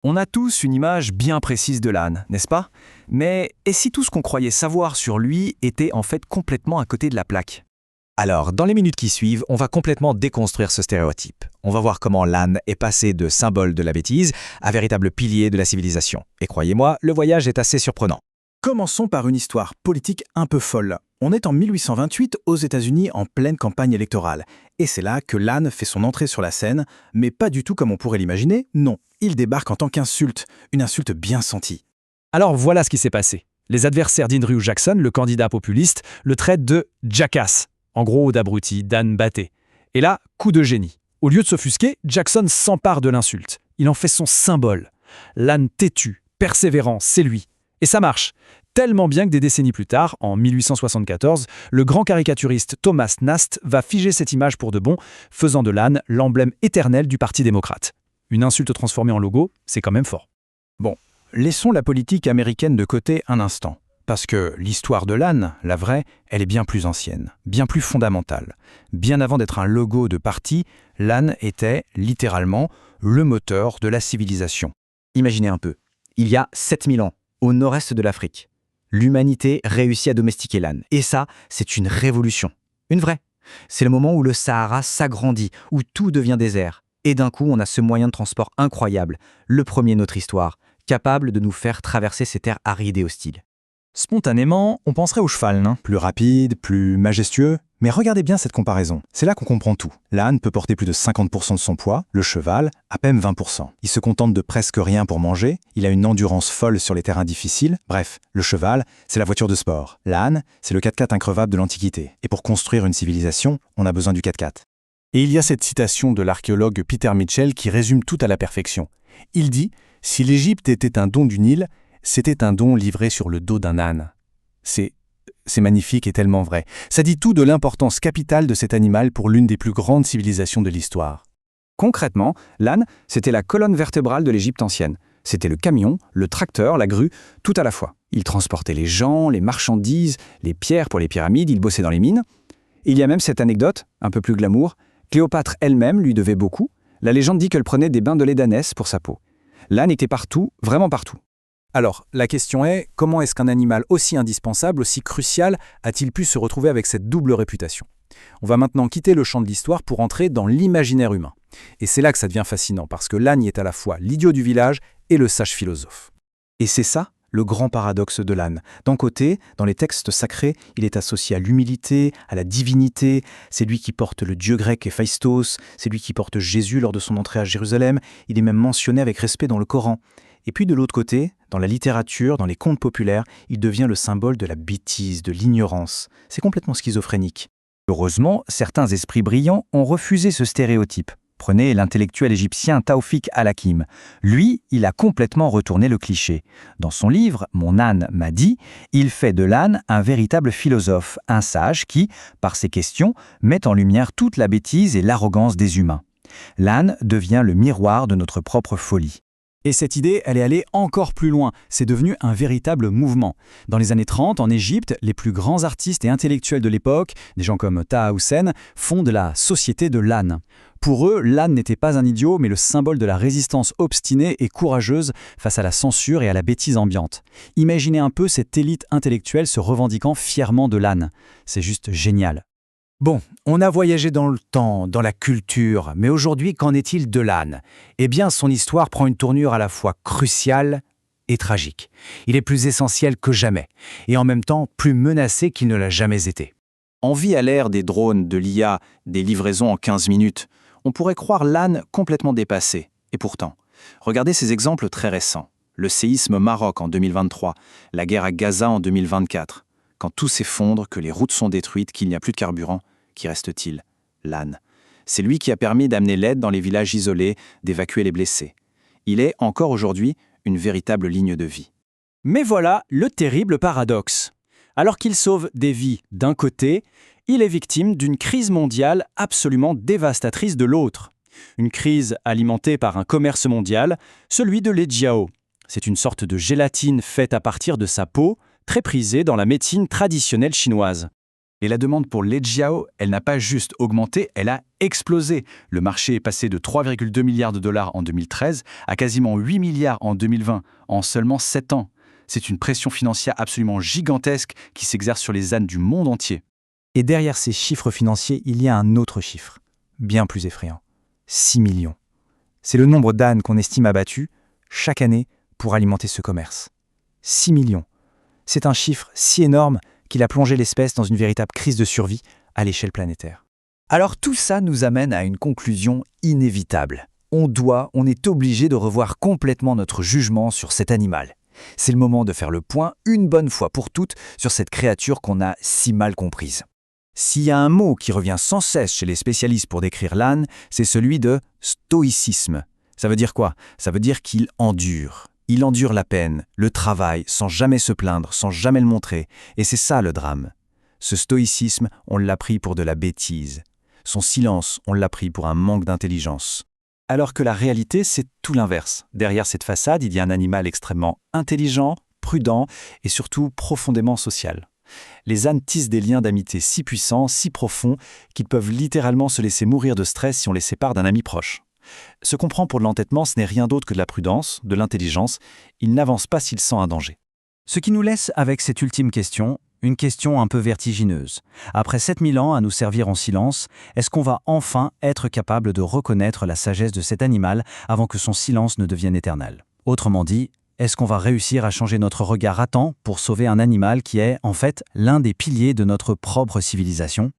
On a tous une image bien précise de l'âne, n'est-ce pas? Mais et si tout ce qu'on croyait savoir sur lui était en fait complètement à côté de la plaque? Alors, dans les minutes qui suivent, on va complètement déconstruire ce stéréotype. On va voir comment l'âne est passé de symbole de la bêtise à véritable pilier de la civilisation. Et croyez-moi, le voyage est assez surprenant. Commençons par une histoire politique un peu folle. On est en 1828 aux États-Unis en pleine campagne électorale. Et c'est là que l'âne fait son entrée sur la scène, mais pas du tout comme on pourrait l'imaginer, non. Il débarque en tant qu'insulte, une insulte bien sentie. Alors voilà ce qui s'est passé. Les adversaires d'Andrew Jackson, le candidat populiste, le traitent de jackass, en gros d'abruti, d'âne batté. Et là, coup de génie. Au lieu de s'offusquer, Jackson s'empare de l'insulte. Il en fait son symbole. L'âne têtu, persévérant, c'est lui. Et ça marche. Tellement bien que des décennies plus tard, en 1874, le grand caricaturiste Thomas Nast va figer cette image pour de bon, faisant de l'âne l'emblème éternel du Parti démocrate. Une insulte transformée en logo, c'est quand même fort. Bon, laissons la politique américaine de côté un instant. Parce que l'histoire de l'âne, la vraie, elle est bien plus ancienne, bien plus fondamentale. Bien avant d'être un logo de parti, l'âne était, littéralement, le moteur de la civilisation. Imaginez un peu, il y a 7000 ans, au nord-est de l'Afrique, l'humanité réussit à domestiquer l'âne. Et ça, c'est une révolution. Une vraie. C'est le moment où le Sahara s'agrandit, où tout devient désert. Et d'un coup, on a ce moyen de transport incroyable, le premier de notre histoire, capable de nous faire traverser ces terres arides et hostiles. Spontanément, on penserait au cheval, non? Plus rapide, plus majestueux. Mais regardez bien cette comparaison. C'est là qu'on comprend tout. L'âne peut porter plus de 50% de son poids, le cheval, à peine 20%. Il se contente de presque rien pour manger, il a une endurance folle sur les terrains difficiles. Bref, le cheval, c'est la voiture de sport. L'âne, c'est le 4x4 increvable de l'Antiquité. Et pour construire une civilisation, on a besoin du 4x4. Et il y a cette citation de l'archéologue Peter Mitchell qui résume tout à la perfection. Il dit « Si l'Égypte était un don du Nil, c'était un don livré sur le dos d'un âne. » C'est magnifique et tellement vrai. Ça dit tout de l'importance capitale de cet animal pour l'une des plus grandes civilisations de l'histoire. Concrètement, l'âne, c'était la colonne vertébrale de l'Égypte ancienne. C'était le camion, le tracteur, la grue, tout à la fois. Il transportait les gens, les marchandises, les pierres pour les pyramides, il bossait dans les mines. Il y a même cette anecdote, un peu plus glamour, Cléopâtre elle-même lui devait beaucoup. La légende dit qu'elle prenait des bains de lait d'ânesse pour sa peau. L'âne était partout, vraiment partout. Alors, la question est, comment est-ce qu'un animal aussi indispensable, aussi crucial, a-t-il pu se retrouver avec cette double réputation? On va maintenant quitter le champ de l'histoire pour entrer dans l'imaginaire humain. Et c'est là que ça devient fascinant, parce que l'âne y est à la fois l'idiot du village et le sage philosophe. Et c'est ça, le grand paradoxe de l'âne. D'un côté, dans les textes sacrés, il est associé à l'humilité, à la divinité. C'est lui qui porte le dieu grec Héphaïstos, c'est lui qui porte Jésus lors de son entrée à Jérusalem. Il est même mentionné avec respect dans le Coran. Et puis de l'autre côté, dans la littérature, dans les contes populaires, il devient le symbole de la bêtise, de l'ignorance. C'est complètement schizophrénique. Heureusement, certains esprits brillants ont refusé ce stéréotype. Prenez l'intellectuel égyptien Taoufik Al-Hakim. Lui, il a complètement retourné le cliché. Dans son livre « Mon âne m'a dit », il fait de l'âne un véritable philosophe, un sage qui, par ses questions, met en lumière toute la bêtise et l'arrogance des humains. L'âne devient le miroir de notre propre folie. Et cette idée, elle est allée encore plus loin. C'est devenu un véritable mouvement. Dans les années 30, en Égypte, les plus grands artistes et intellectuels de l'époque, des gens comme Taha Hussein, fondent la Société de l'âne. Pour eux, l'âne n'était pas un idiot, mais le symbole de la résistance obstinée et courageuse face à la censure et à la bêtise ambiante. Imaginez un peu cette élite intellectuelle se revendiquant fièrement de l'âne. C'est juste génial. Bon, on a voyagé dans le temps, dans la culture, mais aujourd'hui, qu'en est-il de l'âne? Eh bien, son histoire prend une tournure à la fois cruciale et tragique. Il est plus essentiel que jamais, et en même temps plus menacé qu'il ne l'a jamais été. On vit à l'ère des drones, de l'IA, des livraisons en 15 minutes. On pourrait croire l'âne complètement dépassé. Et pourtant, regardez ces exemples très récents. Le séisme au Maroc en 2023, la guerre à Gaza en 2024. Quand tout s'effondre, que les routes sont détruites, qu'il n'y a plus de carburant, qui reste-t-il? L'âne. C'est lui qui a permis d'amener l'aide dans les villages isolés, d'évacuer les blessés. Il est, encore aujourd'hui, une véritable ligne de vie. Mais voilà le terrible paradoxe. Alors qu'il sauve des vies d'un côté, il est victime d'une crise mondiale absolument dévastatrice de l'autre. Une crise alimentée par un commerce mondial, celui de l'Ejiao. C'est une sorte de gélatine faite à partir de sa peau, très prisée dans la médecine traditionnelle chinoise. Et la demande pour lait de Jiao, elle n'a pas juste augmenté, elle a explosé. Le marché est passé de 3,2 milliards de dollars en 2013 à quasiment 8 milliards en 2020, en seulement 7 ans. C'est une pression financière absolument gigantesque qui s'exerce sur les ânes du monde entier. Et derrière ces chiffres financiers, il y a un autre chiffre, bien plus effrayant. 6 millions. C'est le nombre d'ânes qu'on estime abattus chaque année pour alimenter ce commerce. 6 millions. C'est un chiffre si énorme qu'il a plongé l'espèce dans une véritable crise de survie à l'échelle planétaire. Alors tout ça nous amène à une conclusion inévitable. On est obligé de revoir complètement notre jugement sur cet animal. C'est le moment de faire le point une bonne fois pour toutes sur cette créature qu'on a si mal comprise. S'il y a un mot qui revient sans cesse chez les spécialistes pour décrire l'âne, c'est celui de stoïcisme. Ça veut dire quoi? Ça veut dire qu'il endure. Il endure la peine, le travail, sans jamais se plaindre, sans jamais le montrer. Et c'est ça le drame. Ce stoïcisme, on l'a pris pour de la bêtise. Son silence, on l'a pris pour un manque d'intelligence. Alors que la réalité, c'est tout l'inverse. Derrière cette façade, il y a un animal extrêmement intelligent, prudent et surtout profondément social. Les ânes tissent des liens d'amitié si puissants, si profonds, qu'ils peuvent littéralement se laisser mourir de stress si on les sépare d'un ami proche. Ce qu'on prend pour de l'entêtement, ce n'est rien d'autre que de la prudence, de l'intelligence. Il n'avance pas s'il sent un danger. Ce qui nous laisse avec cette ultime question, une question un peu vertigineuse. Après 7000 ans à nous servir en silence, est-ce qu'on va enfin être capable de reconnaître la sagesse de cet animal avant que son silence ne devienne éternel? Autrement dit, est-ce qu'on va réussir à changer notre regard à temps pour sauver un animal qui est, en fait, l'un des piliers de notre propre civilisation?